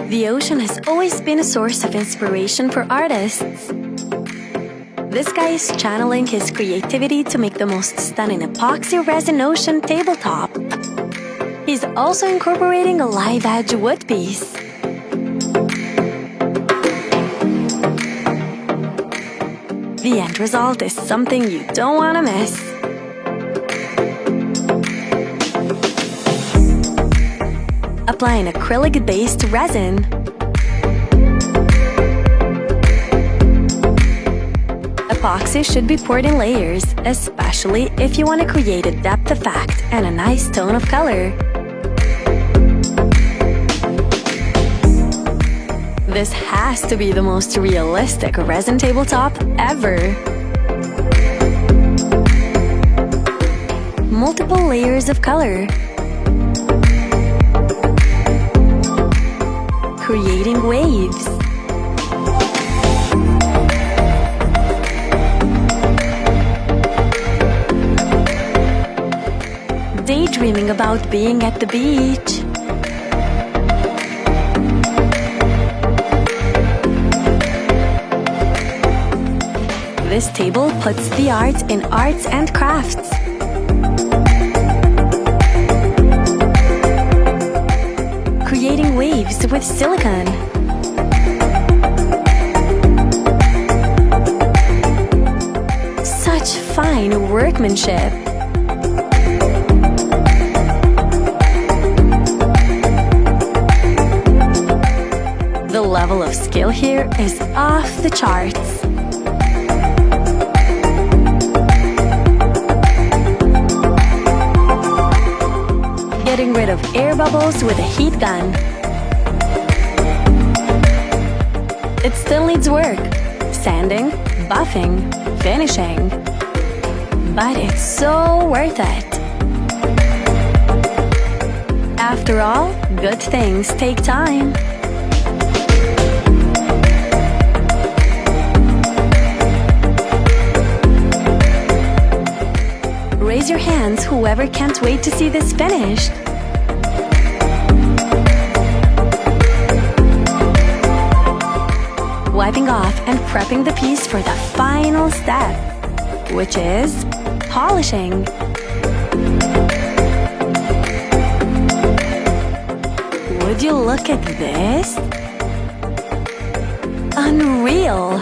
The ocean has always been a source of inspiration for artists. This guy is channeling his creativity to make the most stunning epoxy resin ocean tabletop. He's also incorporating a live edge wood piece. The end result is something you don't want to miss. Applying acrylic-based resin. Epoxy should be poured in layers, especially if you want to create a depth effect and a nice tone of color. This has to be the most realistic resin tabletop ever. Multiple layers of color. Creating waves. Daydreaming about being at the beach. This table puts the art in arts and crafts. Creating waves with silicone. Such fine workmanship. The level of skill here is off the charts. Getting rid of air bubbles with a heat gun. It still needs work. Sanding, buffing, finishing. But it's so worth it. After all, good things take time. Raise your hands, whoever can't wait to see this finished. Wiping off and prepping the piece for the final step, which is polishing. Would you look at this? Unreal!